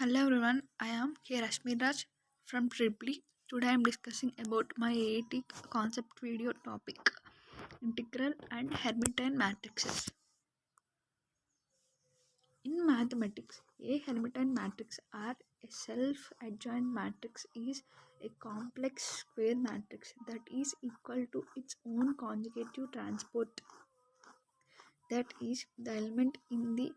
Hello everyone, I am K. Raj from Triply. Today I am discussing about my AAT concept video topic, integral and Hermitian matrices. In mathematics, a Hermitian matrix or a self-adjoint matrix is a complex square matrix that is equal to its own conjugative transport, that is, the element in the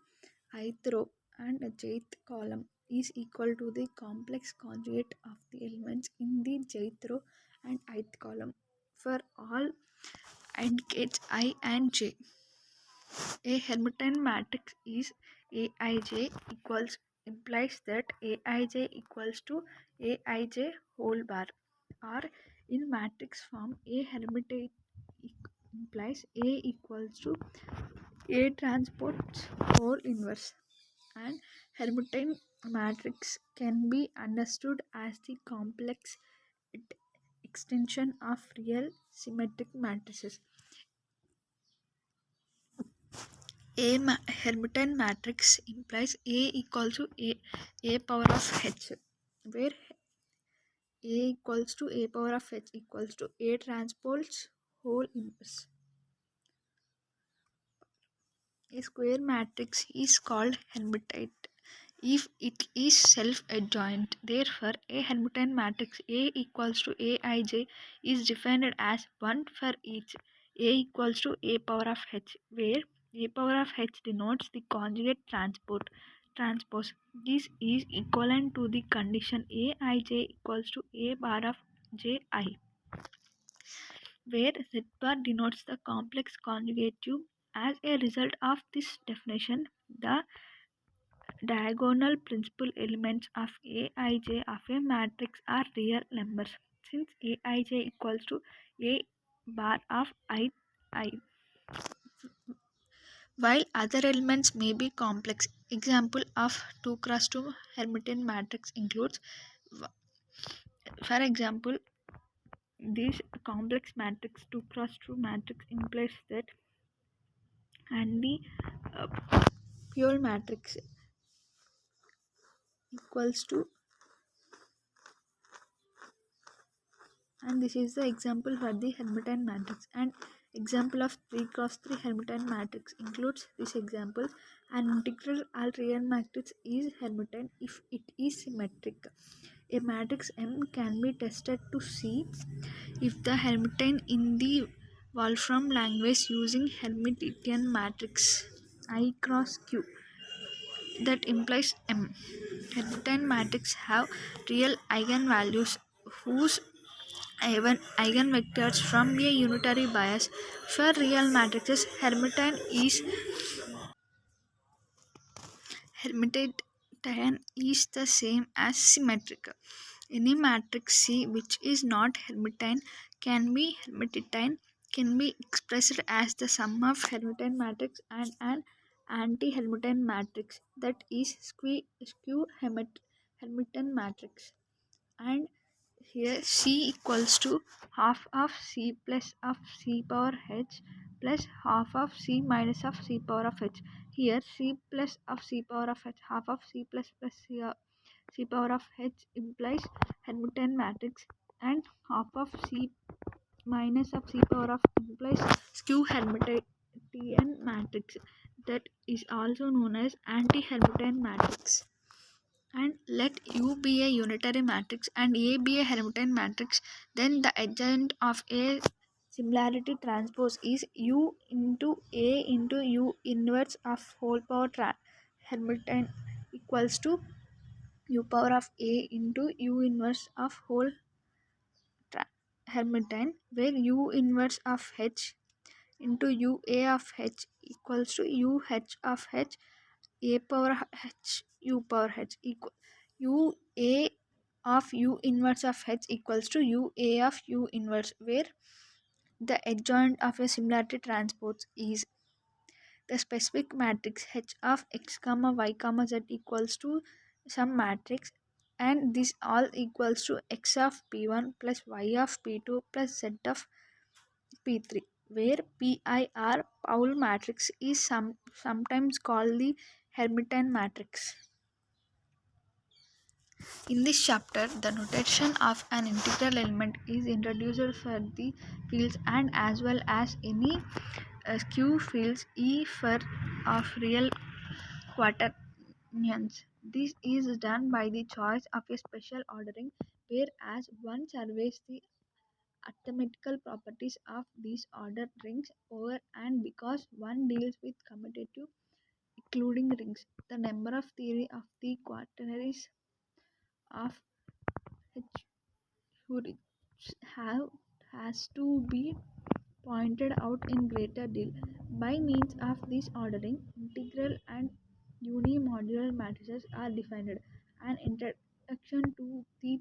ith row and jth column is equal to the complex conjugate of the elements in the jth row and ith column for all indicates I and j. A Hermitian matrix is Aij equals implies that Aij equals to Aij whole bar, or in matrix form A Hermitian implies A equals to A transpose whole inverse. And Hermitian matrix can be understood as the complex extension of real symmetric matrices. Hermitian matrix implies A equals to A power of H, where A equals to A power of H equals to A transpose whole inverse. A square matrix is called Hermitian if it is self-adjoint. Therefore, a Hermitian matrix A equals to Aij is defined as 1 for each A equals to A power of H, where A power of H denotes the conjugate transpose. This is equivalent to the condition Aij equals to A bar of Ji, where Z bar denotes the complex conjugative. As a result of this definition, the diagonal principal elements of Aij of a matrix are real numbers, since Aij equals to A bar of I, while other elements may be complex. Example of 2 cross 2 Hermitian matrix includes, for example, this complex matrix 2 cross 2 matrix implies that, and the uh, pure matrix equals to, and this is the example for the Hermitian matrix. And example of 3 cross 3 Hermitian matrix includes this example. An integral all real matrix is Hermitian if it is symmetric. A matrix M can be tested to see if the Hermitian in the Wolfram language using Hermitian matrix I cross Q, that implies M. Hermitian matrices have real eigenvalues whose eigenvectors from a unitary bias. For real matrices, Hermitian is the same as symmetric. Any matrix C which is not Hermitian can be expressed as the sum of Hermitian matrix and an anti-Hermitian matrix, that is Hermitian matrix. And here C equals to half of C plus of C power H plus half of C minus of C power of H. Here C plus of C power of H, half of C plus C power of H implies Hermitian matrix, and half of C minus of C power of implies skew Hermitian matrix, that is also known as anti-Hermitian matrix. And let U be a unitary matrix and A be a Hermitian matrix, then the adjoint of a similarity transpose is U into A into U inverse of whole power Hermitian equals to U power of A into U inverse of whole Hermitian, where U inverse of H into U A of H equals to U H of H A power H U power H equal U A of U inverse of H equals to U A of U inverse, where the adjoint of a similarity transpose is the specific matrix H of x comma y comma z equals to some matrix, and this all equals to x of p1 plus y of p2 plus z of p3, where PIR Paul matrix is sometimes called the Hermitian matrix. In this chapter, the notation of an integral element is introduced for the fields and as well as any skew fields E for of real quaternions. This is done by the choice of a special ordering, whereas one surveys the arithmetical properties of these ordered rings over and because one deals with commutative including rings. The number of theory of the quaternaries of Hurwitz have has to be pointed out in greater detail. By means of this ordering, integral and unimodular matrices are defined. An introduction to the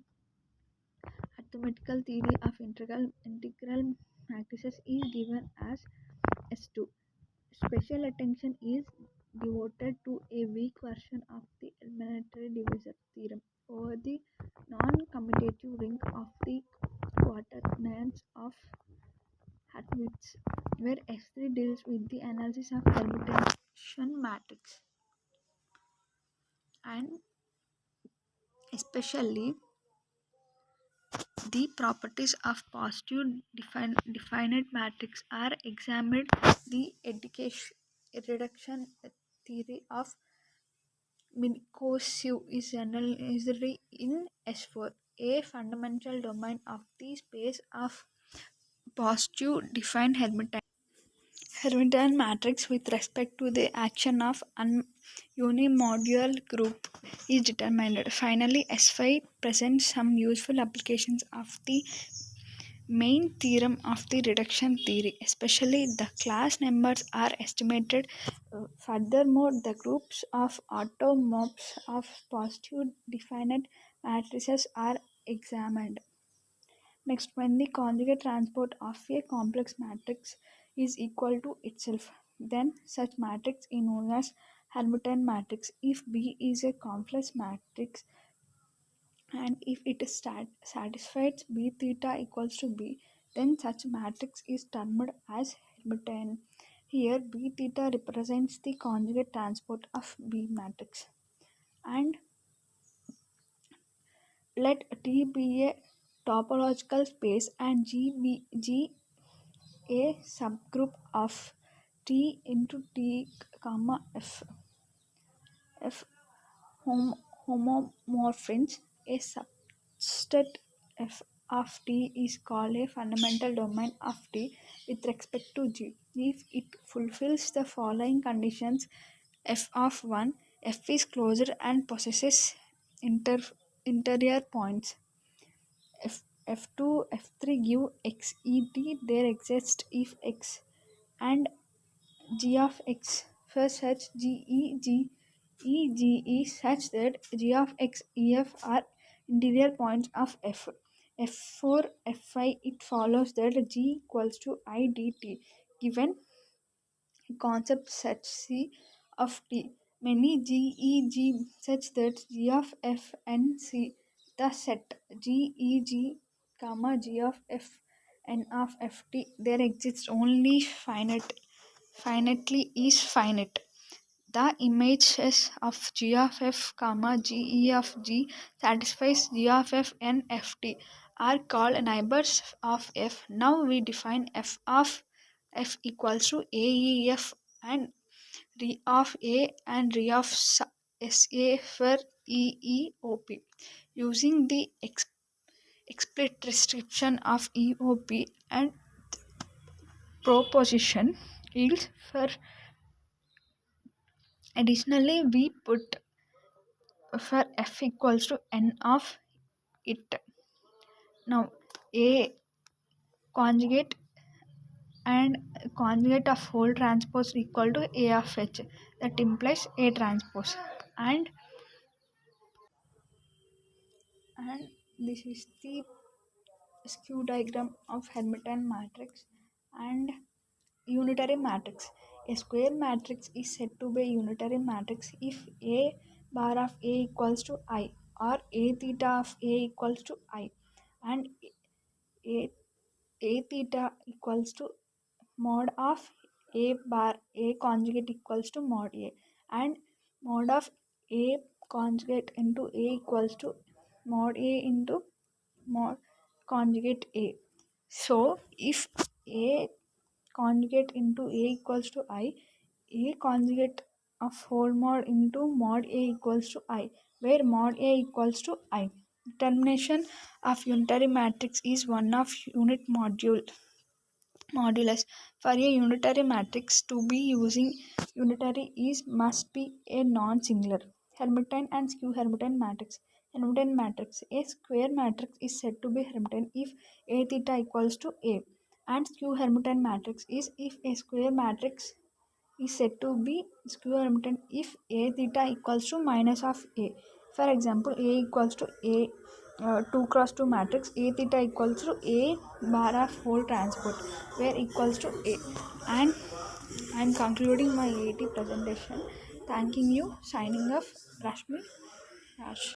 arithmetical theory of integral matrices is given as S2. Special attention is devoted to a weak version of the elementary divisor theorem over the non-commutative ring of the quaternions of Hermitian, where S3 deals with the analysis of Hermitian matrix and especially the properties of positive definite matrix are examined. The reduction theory of Minkowski is analyzed in S4, a fundamental domain of the space of positive defined Hermitian matrix with respect to the action of an unimodular group is determined. Finally, S5 presents some useful applications of the main theorem of the reduction theory, especially the class numbers are estimated. Furthermore, the groups of automorphs of positive definite matrices are examined. Next, when the conjugate transport of a complex matrix is equal to itself, then such matrix is known as Hermitian matrix. If B is a complex matrix and if it is satisfies B theta equals to B, then such matrix is termed as Hermitian. Here, B theta represents the conjugate transport of B matrix. And let T be a topological space and G a subgroup of T into T comma F homomorphisms. A subset F of T is called a fundamental domain of T with respect to G. If it fulfills the following conditions, F of 1, F is closed and possesses interior points. F, F2, F3 give X E T, there exists if X and g of x for such G such that g of x ef are interior points of f. F4 F5 it follows that g equals to I dt given concept set C of t. Many GEG such that g of f and c the set GEG comma g of f n of ft there exists only finitely is finite. The images of g of f comma ge of g satisfies g of f and ft are called neighbors of f. Now we define f of f equals to aef and re of a and re of sa for eeop. Using the explicit restriction of eop and proposition yields for additionally we put for f equals to n of it. Now a conjugate and conjugate of whole transpose equal to a of h, that implies a transpose. And this is the skew diagram of Hermitian matrix and unitary matrix. A square matrix is said to be a unitary matrix if A bar of A equals to I or A theta of A equals to I and A, A theta equals to mod of A bar A conjugate equals to mod A and mod of A conjugate into A equals to mod A into mod conjugate A. So if A conjugate into A equals to I, A conjugate of whole mod into mod A equals to I, where mod A equals to I. Determination of unitary matrix is one of unit modulus. For a unitary matrix to be using unitary is must be a non-singular. Hermitian and skew Hermitian matrix. Hermitian matrix. A square matrix is said to be Hermitian if A theta equals to A, and skew Hermitian matrix is if a square matrix is said to be skew Hermitian if A theta equals to minus of A. For example, A equals to A 2 cross 2 matrix, A theta equals to A bar of whole transport, where equals to A. And I am concluding my AT presentation. Thanking you. Signing off, Rashmi Rash.